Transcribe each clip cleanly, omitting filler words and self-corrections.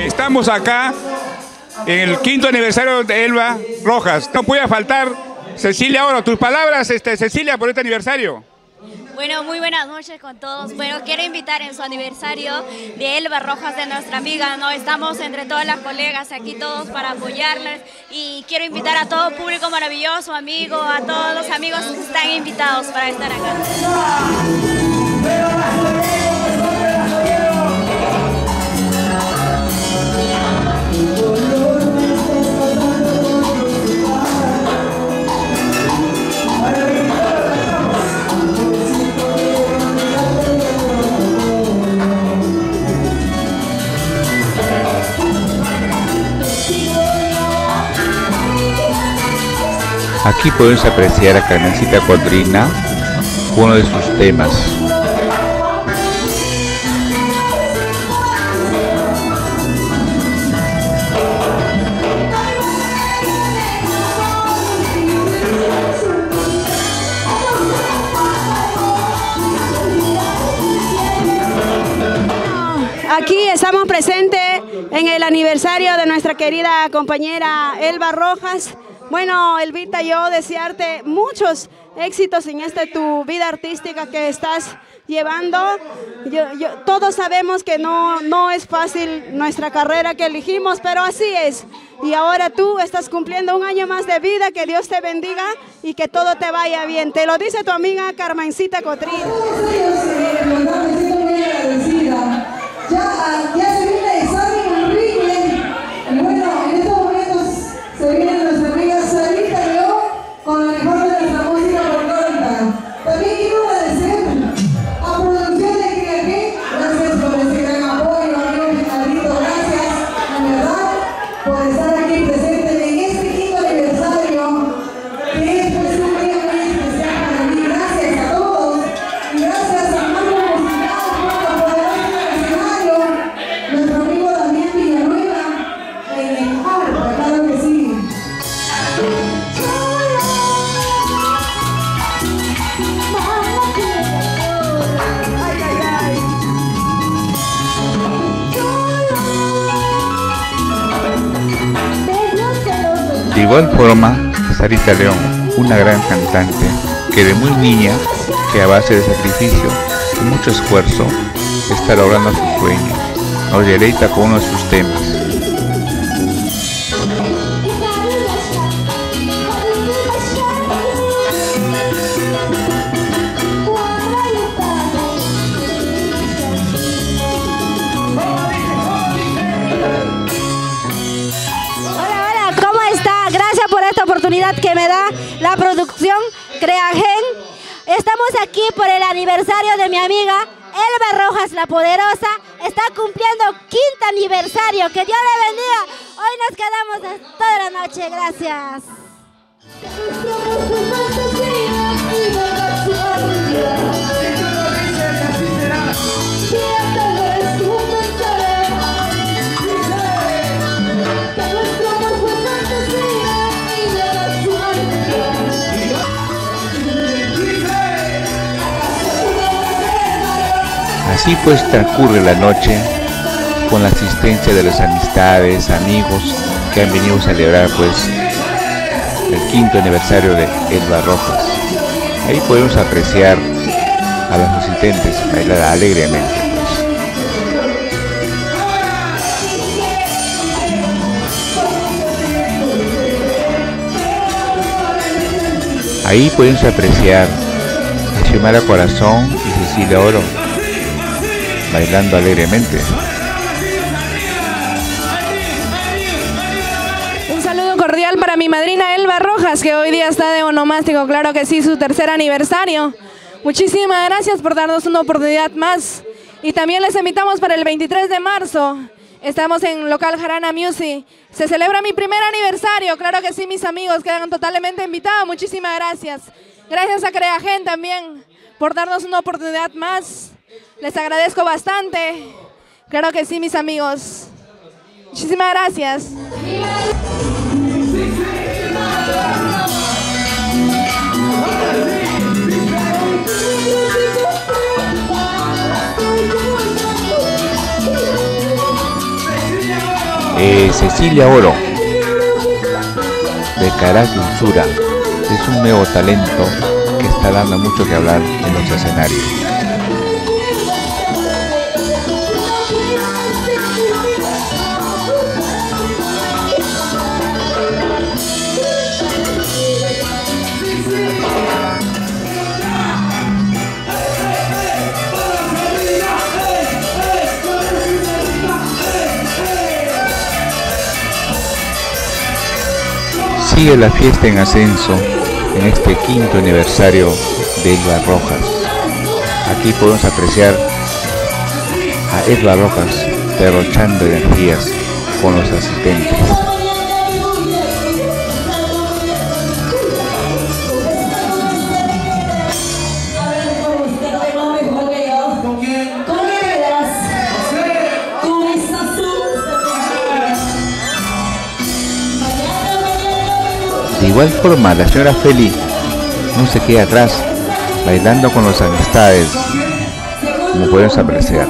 Estamos acá en el 5º aniversario de Elba Rojas. No puede faltar Cecilia Oro. Tus palabras, Cecilia, por este aniversario. Bueno, muy buenas noches con todos. Bueno, quiero invitar en su aniversario de Elba Rojas, de nuestra amiga, ¿no? Estamos entre todas las colegas aquí todos para apoyarles y quiero invitar a todo público maravilloso, amigo, a todos los amigos que están invitados para estar acá. Aquí podemos apreciar a Carmencita Codrina, uno de sus temas. Aquí estamos presentes en el aniversario de nuestra querida compañera Elba Rojas. Bueno, Elvita, yo desearte muchos éxitos en tu vida artística que estás llevando. Todos sabemos que no es fácil nuestra carrera que elegimos, pero así es. Y ahora tú estás cumpliendo un año más de vida, que Dios te bendiga y que todo te vaya bien. Te lo dice tu amiga Carmencita Codrina. Ya se viene el examen horrible. Bueno, en estos momentos se viene nuestra amiga Sarita y yo con la mejor de nuestra música folclórica. También quiero agradecer a Producción de Criaqué. Gracias por ese gran apoyo, amigo Finalito. Gracias, en verdad, por estar aquí presente en este 5º aniversario, que es pues un día muy especial para mí. Gracias a todos y gracias a Marco Musical por nuestro amigo Damián Villanueva en el arpa, claro que sí. De igual forma, Sarita León, una gran cantante que de muy niña, que a base de sacrificio y mucho esfuerzo, está logrando su sueño, nos deleita con uno de sus temas. Hola, ¿cómo está? Gracias por esta oportunidad que me da la producción Creagen. Estamos aquí por el aniversario de mi amiga Elba Rojas, la poderosa. Está cumpliendo 5º aniversario. Que Dios le bendiga. Hoy nos quedamos toda la noche. Gracias. Así pues transcurre la noche con la asistencia de las amistades, amigos que han venido a celebrar pues el 5º aniversario de Elba Rojas. Ahí podemos apreciar a los asistentes bailar alegremente pues. Ahí podemos apreciar a Xiomara Corazón y Cecilia Oro bailando alegremente. Un saludo saludo cordial para mi madrina Elba Rojas, que hoy día está de onomástico, claro que sí, su tercer aniversario. Muchísimas gracias por darnos una oportunidad más. Y también les invitamos para el 23 de marzo. Estamos en local Jarana Music. Se celebra mi primer aniversario, claro que sí, mis amigos quedan totalmente invitados. Muchísimas gracias. Gracias a Creagen también por darnos una oportunidad más. Les agradezco bastante. Claro que sí, mis amigos. Muchísimas gracias. Cecilia Oro, de Carácter Usura, es un nuevo talento que está dando mucho que hablar en los escenarios. Sigue la fiesta en ascenso en este 5º aniversario de Elba Rojas. Aquí podemos apreciar a Elba Rojas derrochando energías con los asistentes. De igual forma, la señora Feli no se queda atrás, bailando con las amistades, como podemos apreciar.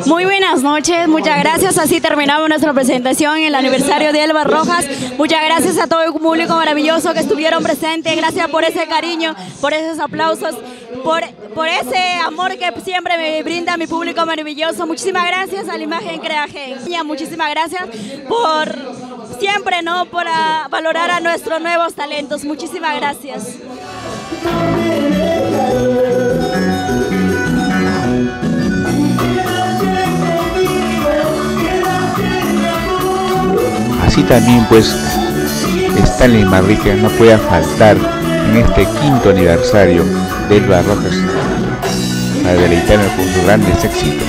Muy buenas noches, muchas gracias. Así terminamos nuestra presentación en el aniversario de Elba Rojas. Muchas gracias a todo el público maravilloso que estuvieron presentes. Gracias por ese cariño, por esos aplausos, por ese amor que siempre me brinda mi público maravilloso. Muchísimas gracias a la imagen Creagen. Muchísimas gracias por siempre, ¿no? Por valorar a nuestros nuevos talentos. Muchísimas gracias. Así también pues Stanley Manrique no puede faltar en este 5º aniversario de Elba Rojas para deleitarnos con sus grandes éxitos.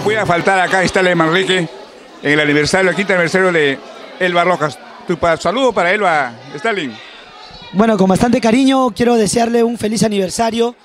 Voy a faltar acá Stalin Manrique en el aniversario, el quinto aniversario de Elba Rojas. Tu saludo para Elba, Stalin. Bueno, con bastante cariño quiero desearle un feliz aniversario,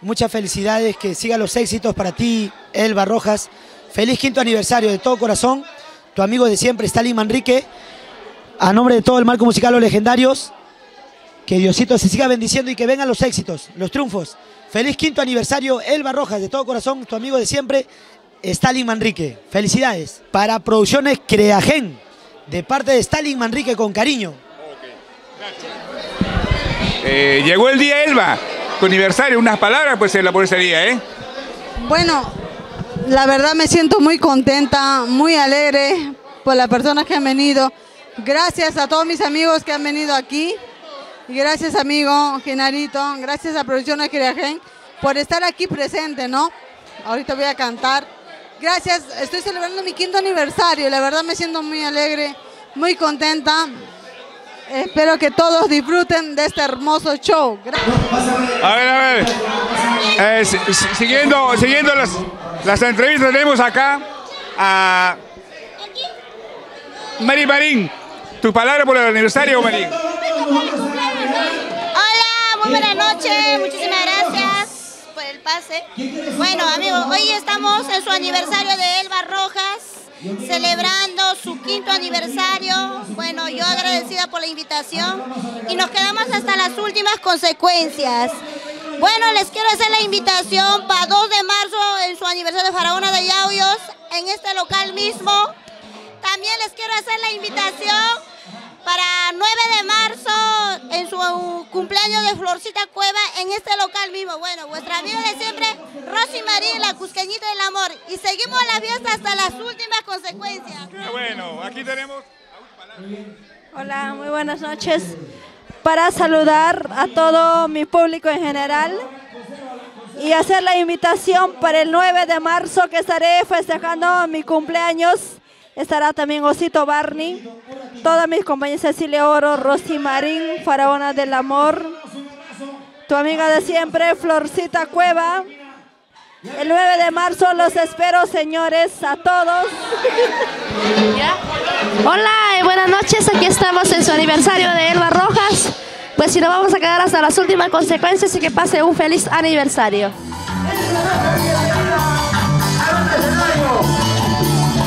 muchas felicidades, que sigan los éxitos para ti, Elba Rojas. Feliz quinto aniversario de todo corazón, tu amigo de siempre, Stalin Manrique. A nombre de todo el marco musical Los Legendarios, que Diosito se siga bendiciendo y que vengan los éxitos, los triunfos. Feliz quinto aniversario, Elba Rojas, de todo corazón, tu amigo de siempre, Stalin Manrique. Felicidades. Para Producciones Creagen, de parte de Stalin Manrique, con cariño. Llegó el día, Elba, tu aniversario, unas palabras pues por ese día, ¿eh? Bueno, la verdad me siento muy contenta, muy alegre por las personas que han venido. Gracias a todos mis amigos que han venido aquí. Y gracias, amigo Genarito, gracias a Producciones Creagen por estar aquí presente, ¿no? Ahorita voy a cantar. Gracias, estoy celebrando mi quinto aniversario. La verdad me siento muy alegre, muy contenta. Espero que todos disfruten de este hermoso show. Gracias. A ver. Siguiendo las entrevistas, tenemos acá a Mari Marín. Tu palabra por el aniversario, Marín. Hola, muy buenas noches, muchísimas gracias por el pase. Bueno, amigos, hoy estamos en su aniversario de Elba Rojas, celebrando su quinto aniversario. Bueno, yo agradecida por la invitación y nos quedamos hasta las últimas consecuencias. Bueno, les quiero hacer la invitación para 2 de marzo en su aniversario de Faraona de Yauyos, en este local mismo. También les quiero hacer la invitación para 9 de marzo en su cumpleaños de Florcita Cueva en este local mismo. Bueno, vuestra amiga de siempre, Rosy Marín, la cusqueñita del amor. Y seguimos la fiesta hasta las últimas consecuencias. Bueno, aquí tenemos... Hola, muy buenas noches. Para saludar a todo mi público en general y hacer la invitación para el 9 de marzo que estaré festejando mi cumpleaños estará también Osito Barney, todas mis compañeras Cecilia Oro, Rosy Marín, Faraona del Amor, tu amiga de siempre, Florcita Cueva. El 9 de marzo los espero, señores, a todos. Hola y buenas noches, aquí estamos en su aniversario de Elba Rojas. Pues si nos vamos a quedar hasta las últimas consecuencias y que pase un feliz aniversario.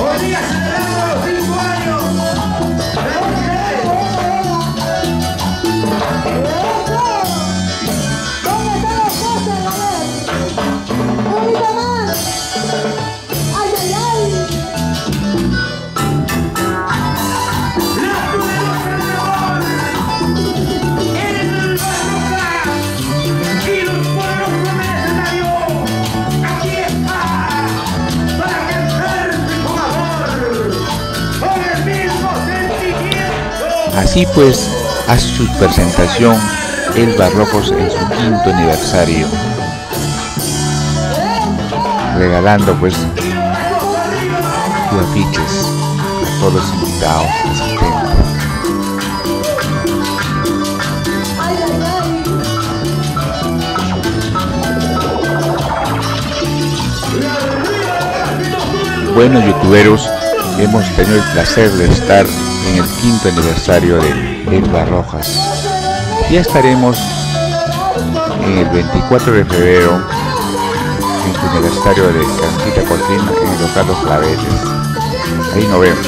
Hoy día celebramos los 5 años. ¿Dónde están los postres? A ver. Un poquito más. Ay, ay, ay. La poderosa del amor. El Barrojas. Y los pueblos del escenario. Aquí está. Para cantar con amor. Con el mismo sentimiento. Así pues, hace su presentación Elba Rojas en su 5º aniversario, regalando pues sus afiches a todos los invitados asistentes. Bueno, youtuberos, hemos tenido el placer de estar en el 5º aniversario de Elba Rojas. Ya estaremos en el 24 de febrero en su aniversario de Carmencita Cortina en el local Los Claveles. Ahí nos vemos.